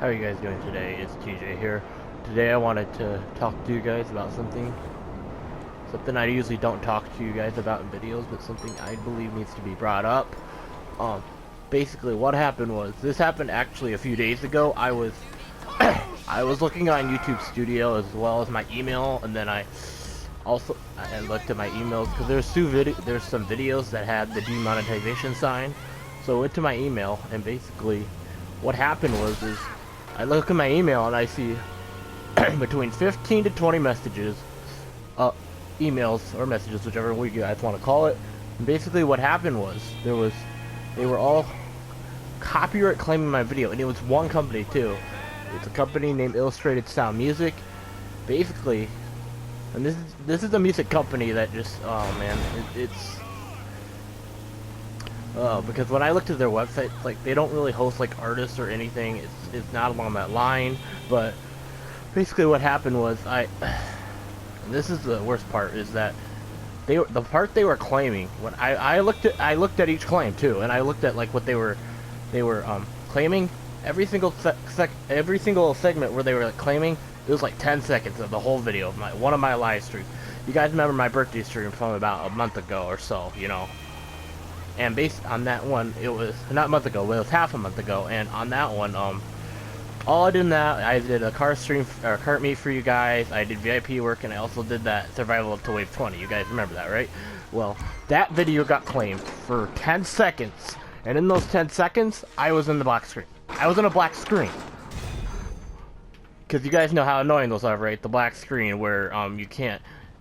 How are you guys doing today? It's TJ here. Today I wanted to talk to you guys about something I usually don't talk to you guys about in videos, but something I believe needs to be brought up. Basically what happened was, this happened actually a few days ago. I was I was looking on YouTube Studio as well as my email, and then I looked at my emails because there's some videos that had the demonetization sign. So I went to my email, and basically what happened was I look at my email and I see between 15 to 20 messages, emails or messages, whichever way you guys want to call it. And basically what happened was they were all copyright claiming my video, and it was one company too. It's a company named Illustrated Sound Music. Basically, and this is a music company that just, oh man, because when I looked at their website, like, they don't really host like artists or anything. It's not along that line. But basically what happened was and this is the worst part, is that the part they were claiming, when I looked at each claim too, and I looked at like what they were claiming. Every single segment where they were like claiming, it was like 10 seconds of the whole video of one of my live streams. You guys remember my birthday stream from about a month ago or so, you know. And based on that one, it was not a month ago, but it was half a month ago. And on that one, all I did in that, I did a cart meet for you guys. I did VIP work, and I also did that survival up to wave 20. You guys remember that, right? Well, that video got claimed for 10 seconds, and in those 10 seconds, I was in the black screen. I was in a black screen. Because you guys know how annoying those are, right? The black screen where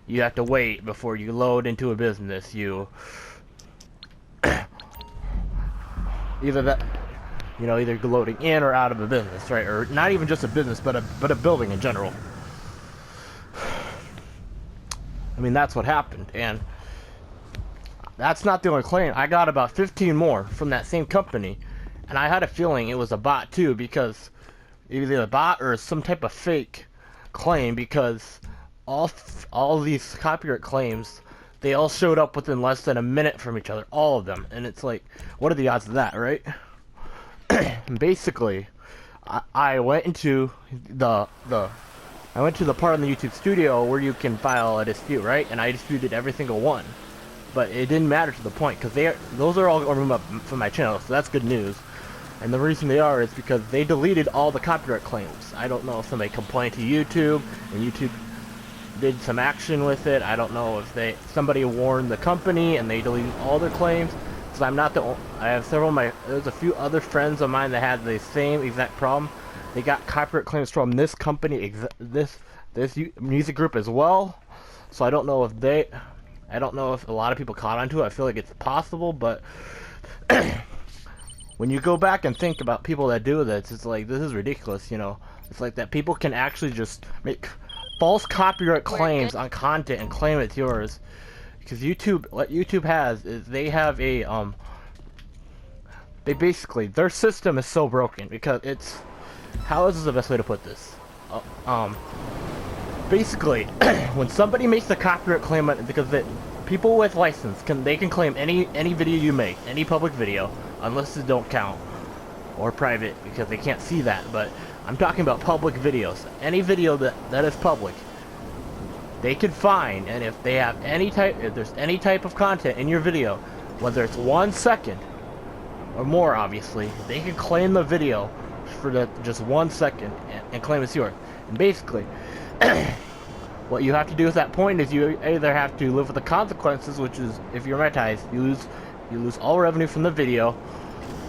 you have to wait before you load into a business. Either loading in or out of a business, right? Or not even just a business, but a building in general. I mean, that's what happened, and that's not the only claim. I got about 15 more from that same company, and I had a feeling it was a bot too, because either a bot or some type of fake claim, because all these copyright claims, they all showed up within less than a minute from each other, all of them. And it's like, what are the odds of that, right? Basically, I went into the part on the YouTube Studio where you can file a dispute, right? And I disputed every single one, but it didn't matter to the point, because those are all removed up from my channel, so that's good news. And the reason they are is because they deleted all the copyright claims. I don't know if somebody complained to YouTube, and YouTube did some action with it. I don't know if somebody warned the company and they deleted all their claims. So I'm not the only, I have there's a few other friends of mine that had the same exact problem. They got copyright claims from this company, this music group as well. So I don't know if a lot of people caught onto it. I feel like it's possible, but when you go back and think about people that do this, it's like, this is ridiculous, you know. It's like that people can actually just make false copyright claims on content and claim it's yours. Because what YouTube has is they have their system is so broken, because how is the best way to put this? Basically, when somebody makes a copyright claim, because people with license can claim any video you make, any public video, unless it don't count, or private, because they can't see that. But I'm talking about public videos. Any video that is public, they can find, and if there's any type of content in your video, whether it's 1 second or more, obviously, they can claim the video for just 1 second and claim it's yours. And basically, what you have to do at that point is you either have to live with the consequences, which is, if you're monetized, you lose all revenue from the video,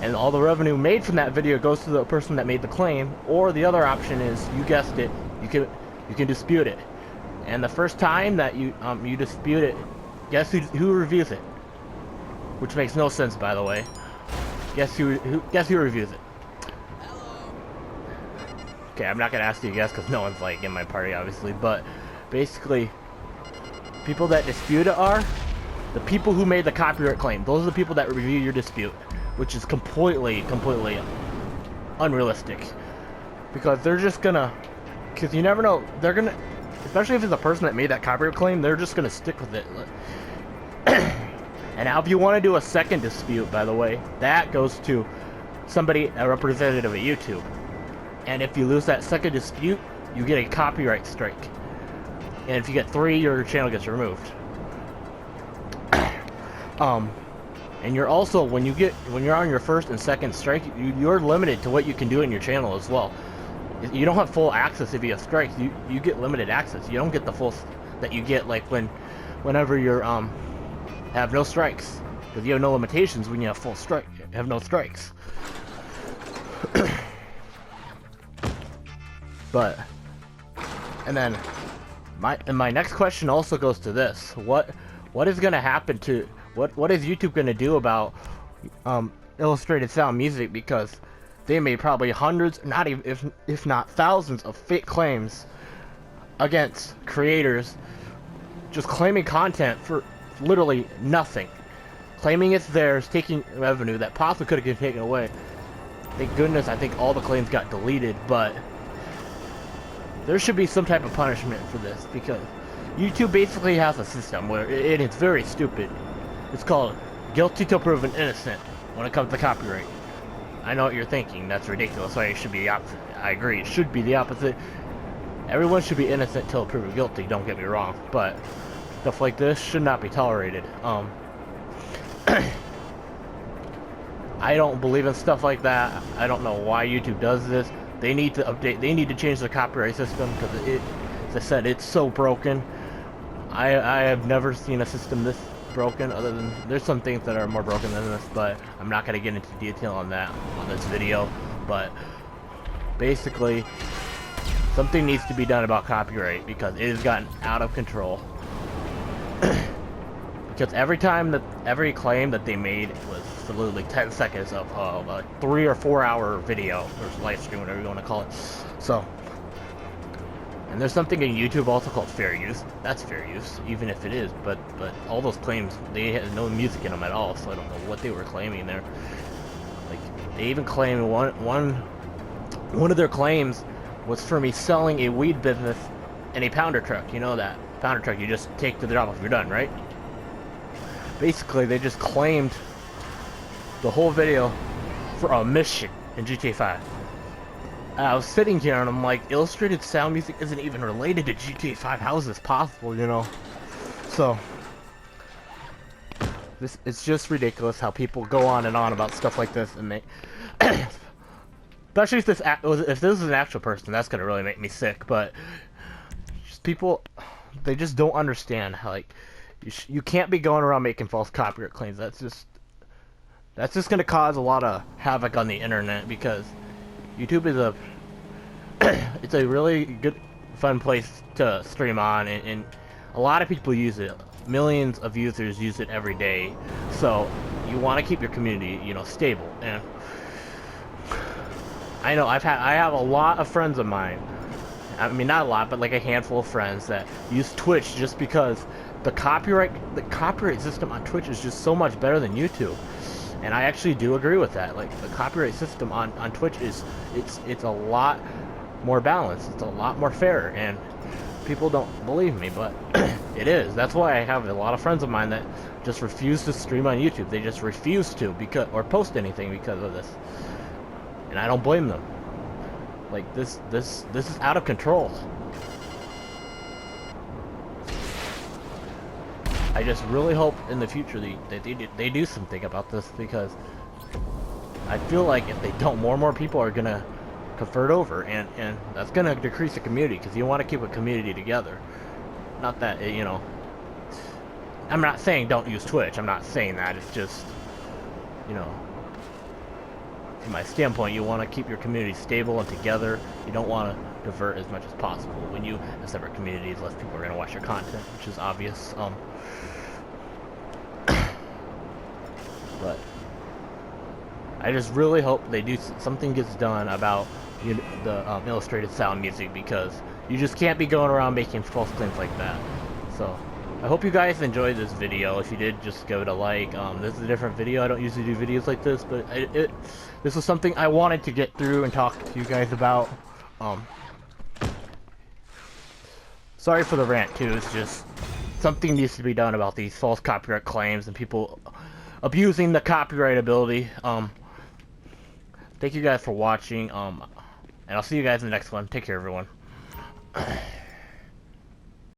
and all the revenue made from that video goes to the person that made the claim. Or the other option is, you guessed it, you can dispute it. And the first time that you dispute it, guess who reviews it? Which makes no sense, by the way. Guess who reviews it? Okay, I'm not gonna ask you to guess, because no one's like in my party, obviously. But basically, people that dispute it are the people who made the copyright claim. Those are the people that review your dispute, which is completely unrealistic. Because they're just gonna, because you never know, they're gonna, especially if it's a person that made that copyright claim, they're just gonna stick with it. And now if you want to do a second dispute, by the way, that goes to a representative at YouTube. and if you lose that second dispute, you get a copyright strike. And if you get 3, your channel gets removed. And you're also, when you're on your first and second strike, you're limited to what you can do in your channel as well. You don't have full access if you have strikes. You get limited access. You don't get the full that you get like whenever you're have no strikes, because you have no limitations when you have full strike. You have no strikes. But and then my next question also goes to this: what is going to happen to what is YouTube going to do about illustrated sound music? Because they made probably hundreds, not even if not thousands, of fake claims against creators, just claiming content for literally nothing, claiming it's theirs, taking revenue that possibly could have been taken away. Thank goodness, I think all the claims got deleted, but there should be some type of punishment for this, because YouTube basically has a system where it's very stupid. It's called guilty till proven innocent when it comes to copyright. I know what you're thinking, that's ridiculous, it should be the opposite. I agree, it should be the opposite. Everyone should be innocent till proven guilty, don't get me wrong, but stuff like this should not be tolerated. I don't believe in stuff like that. I don't know why YouTube does this. They need to update, they need to change the copyright system, because as I said, it's so broken. I have never seen a system this broken, other than there's some things that are more broken than this, but I'm not going to get into detail on that on this video. But basically, something needs to be done about copyright, because it has gotten out of control. Because every claim that they made was literally 10 seconds of a 3 or 4 hour video or live stream, whatever you want to call it. So, and there's something in YouTube also called fair use. That's fair use, even if it is. But all those claims, they had no music in them at all, so I don't know what they were claiming there. Like, they even claimed one of their claims was for me selling a weed business in a pounder truck. You know that pounder truck you just take to the drop if you're done, right? Basically, they just claimed the whole video for a mission in GTA 5. I was sitting here and I'm like, illustrated sound music isn't even related to GTA 5. How is this possible, you know? So, it's just ridiculous how people go on and on about stuff like this, and they, especially if this is an actual person, that's gonna really make me sick. But just people, they just don't understand how, like, you can't be going around making false copyright claims. That's just gonna cause a lot of havoc on the internet, because YouTube is it's a really good, fun place to stream on, and a lot of people use it. Millions of users use it every day. So you want to keep your community, you know, stable. And I know I have a lot of friends of mine. I mean, not a lot, but like a handful of friends that use Twitch just because the copyright system on Twitch is just so much better than YouTube. And I actually do agree with that. Like, the copyright system on Twitch it's a lot more balanced. It's a lot more fair, and people don't believe me, but it is. That's why I have a lot of friends of mine that just refuse to stream on YouTube. They just refuse to, or post anything because of this. And I don't blame them. Like, this is out of control. I just really hope in the future they do something about this, because I feel like if they don't, more and more people are gonna convert over, and that's gonna decrease the community, because you want to keep a community together. Not that, you know, I'm not saying don't use Twitch. I'm not saying that. It's just, you know, from my standpoint, you want to keep your community stable and together. You don't want to divert as much as possible. When you have separate communities, less people are gonna watch your content, which is obvious. But I just really hope something gets done about the illustrated sound music, because you just can't be going around making false claims like that. So I hope you guys enjoyed this video. If you did, just give it a like. This is a different video. I don't usually do videos like this, but this was something I wanted to get through and talk to you guys about. Sorry for the rant too. It's just something needs to be done about these false copyright claims and people abusing the copyright ability. Thank you guys for watching. And I'll see you guys in the next one. Take care, everyone.